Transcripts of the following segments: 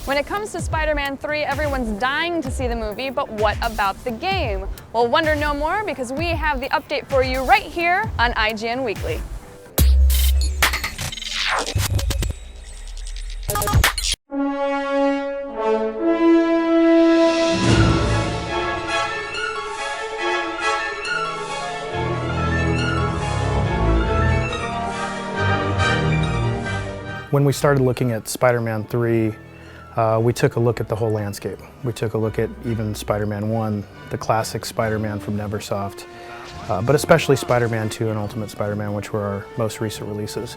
When it comes to Spider-Man 3, everyone's dying to see the movie, but what about the game? Well, wonder no more because we have the update for you right here on IGN Weekly. When we started looking at Spider-Man 3, we took a look at the whole landscape. We took a look at even Spider-Man 1, the classic Spider-Man from Neversoft, but especially Spider-Man 2 and Ultimate Spider-Man, which were our most recent releases.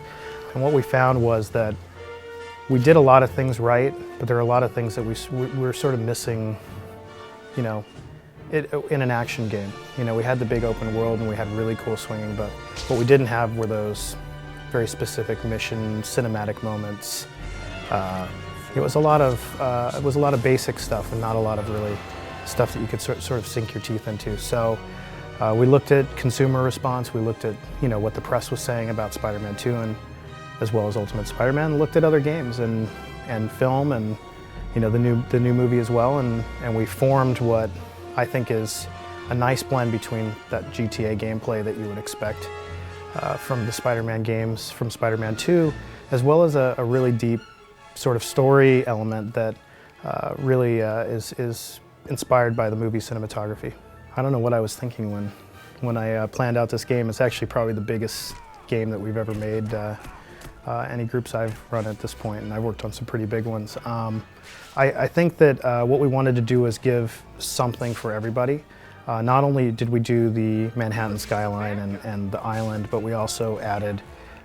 And what we found was that we did a lot of things right, but there are a lot of things that we were sort of missing, you know, in an action game. You know, we had the big open world and we had really cool swinging, but what we didn't have were those very specific mission cinematic moments. It was a lot of basic stuff and not a lot of really stuff that you could sort of sink your teeth into. So we looked at consumer response. We looked at what the press was saying about Spider-Man 2 and as well as Ultimate Spider-Man. Looked at other games and film and the new movie as well. And we formed what I think is a nice blend between that GTA gameplay that you would expect from the Spider-Man games, from Spider-Man 2, as well as a really deep sort of story element that really is inspired by the movie cinematography. I don't know what I was thinking when I planned out this game. It's actually probably the biggest game that we've ever made, any groups I've run at this point, and I've worked on some pretty big ones. I think that what we wanted to do was give something for everybody. Not only did we do the Manhattan skyline and the island, but we also added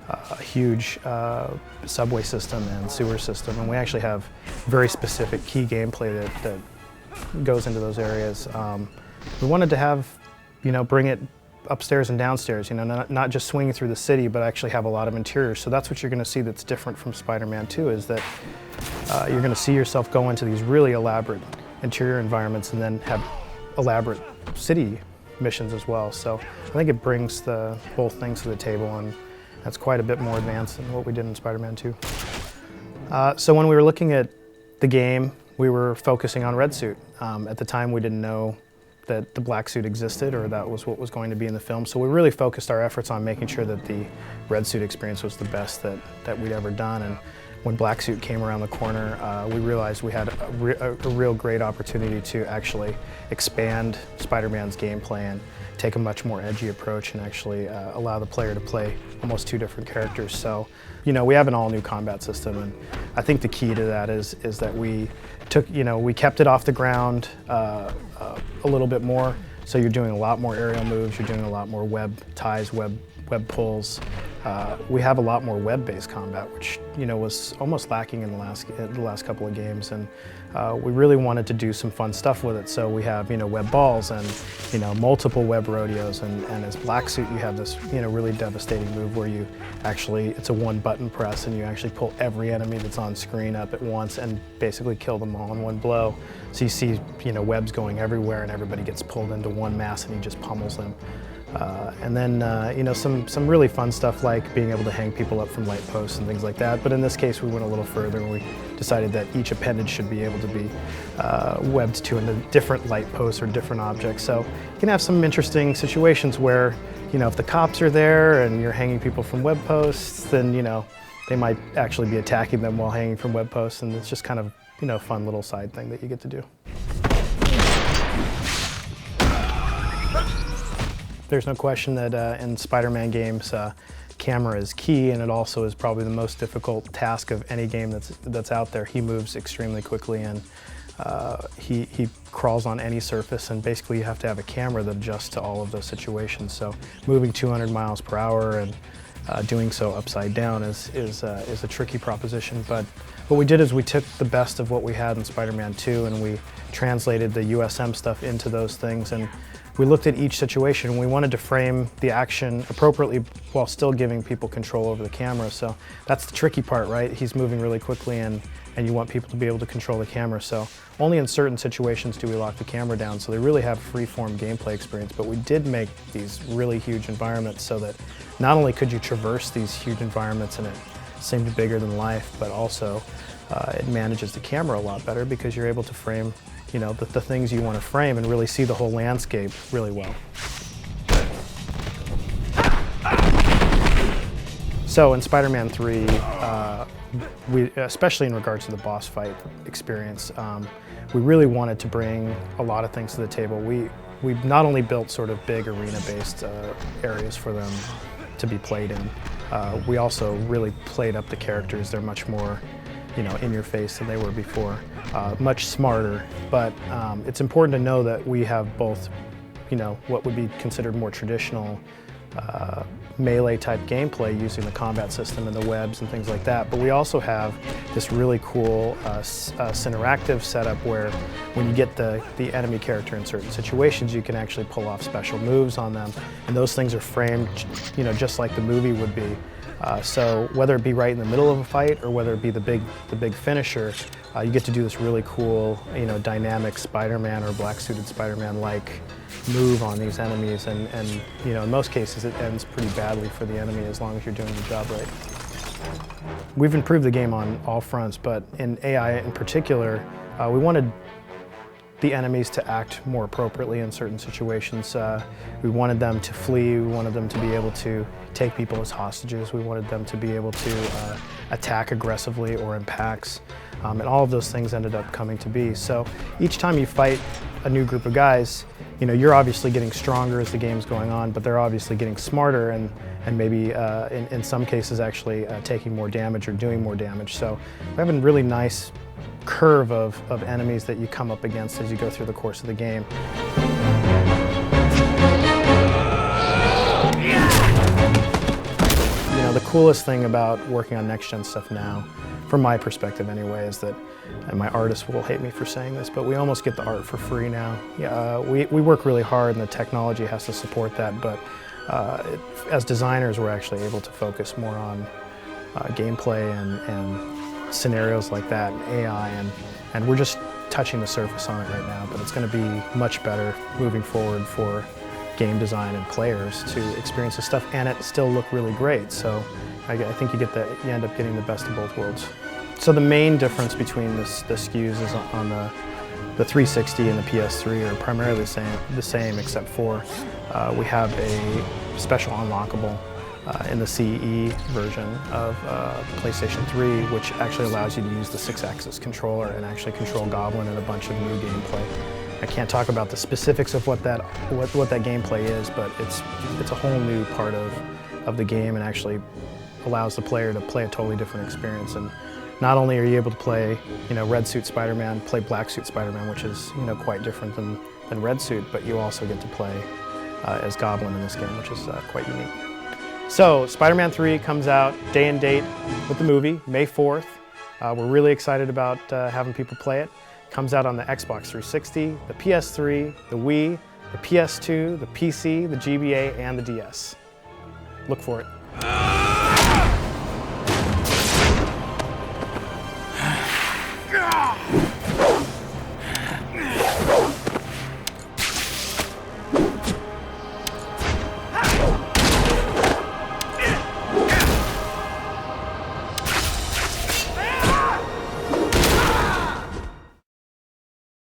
a huge subway system and sewer system, and we actually have very specific key gameplay that goes into those areas. We wanted to have, bring it upstairs and downstairs, not just swinging through the city, but actually have a lot of interiors. So that's what you're going to see that's different from Spider-Man 2, is that you're going to see yourself go into these really elaborate interior environments and then have elaborate city missions as well. So I think it brings the whole thing to the table, and that's quite a bit more advanced than what we did in Spider-Man 2. So when we were looking at the game, we were focusing on Red Suit. At the time, we didn't know that the black suit existed or that was what was going to be in the film. So we really focused our efforts on making sure that the Red Suit experience was the best that we'd ever done. And when Black Suit came around the corner, we realized we had a real great opportunity to actually expand Spider-Man's gameplay and take a much more edgy approach and actually allow the player to play almost two different characters. So, we have an all-new combat system, and I think the key to that is that we kept it off the ground a little bit more. So you're doing a lot more aerial moves, you're doing a lot more web ties, web pulls. We have a lot more web-based combat, which was almost lacking in the last couple of games, and we really wanted to do some fun stuff with it. So we have web balls and multiple web rodeos, and as Black Suit you have this really devastating move where you actually, it's a one-button press and you actually pull every enemy that's on screen up at once and basically kill them all in one blow. So you see webs going everywhere and everybody gets pulled into one mass and he just pummels them. And then some really fun stuff like being able to hang people up from light posts and things like that. But in this case, we went a little further and we decided that each appendage should be able to be webbed to a different light posts or different objects. So you can have some interesting situations where, if the cops are there and you're hanging people from web posts, then they might actually be attacking them while hanging from web posts, and it's just kind of a fun little side thing that you get to do. There's no question that in Spider-Man games, camera is key, and it also is probably the most difficult task of any game that's out there. He moves extremely quickly, and he crawls on any surface, and basically you have to have a camera that adjusts to all of those situations. So moving 200 miles per hour and doing so upside down is a tricky proposition. But what we did is we took the best of what we had in Spider-Man 2 and we translated the USM stuff into those things, and we looked at each situation. We wanted to frame the action appropriately while still giving people control over the camera. So that's the tricky part, right? He's moving really quickly and you want people to be able to control the camera. So only in certain situations do we lock the camera down. So they really have free-form gameplay experience, but we did make these really huge environments so that not only could you traverse these huge environments and seemed bigger than life, but also it manages the camera a lot better because you're able to frame, you know, the things you want to frame and really see the whole landscape really well. So in Spider-Man 3, especially in regards to the boss fight experience, we really wanted to bring a lot of things to the table. We not only built sort of big arena-based areas for them to be played in, we also really played up the characters. They're much more, you know, in your face than they were before, much smarter. But it's important to know that we have both, you know, what would be considered more traditional melee type gameplay using the combat system and the webs and things like that, but we also have this really cool Cineractive setup where when you get the enemy character in certain situations, you can actually pull off special moves on them, and those things are framed, you know, just like the movie would be. So whether it be right in the middle of a fight or whether it be the big finisher, you get to do this really cool, you know, dynamic Spider-Man or black-suited Spider-Man-like move on these enemies, and you know, in most cases it ends pretty badly for the enemy as long as you're doing the job right. We've improved the game on all fronts, but in AI in particular, we wanted the enemies to act more appropriately in certain situations. We wanted them to flee, we wanted them to be able to take people as hostages, we wanted them to be able to attack aggressively or in packs, and all of those things ended up coming to be. So each time you fight a new group of guys, you know, you're obviously getting stronger as the game's going on, but they're obviously getting smarter and maybe in some cases actually taking more damage or doing more damage. So we have a really nice curve of enemies that you come up against as you go through the course of the game. You know, the coolest thing about working on next-gen stuff now, from my perspective anyway, is that, and my artists will hate me for saying this, but we almost get the art for free now. Yeah, we work really hard and the technology has to support that, but as designers we're actually able to focus more on gameplay and scenarios like that, and AI, and we're just touching the surface on it right now, but it's going to be much better moving forward for game design and players to experience this stuff and it still look really great. So I think you end up getting the best of both worlds. So the main difference between the SKUs is on the 360 and the PS3 are primarily the same except for we have a special unlockable in the CE version of PlayStation 3, which actually allows you to use the 6-axis controller and actually control Goblin and a bunch of new gameplay. I can't talk about the specifics of what that gameplay is, but it's a whole new part of the game and actually allows the player to play a totally different experience. And not only are you able to play, you know, red suit Spider-Man, play black suit Spider-Man, which is, you know, quite different than red suit, but you also get to play as Goblin in this game, which is quite unique. So Spider-Man 3 comes out day and date with the movie, May 4th. We're really excited about having people play it. Comes out on the Xbox 360, the PS3, the Wii, the PS2, the PC, the GBA, and the DS. Look for it.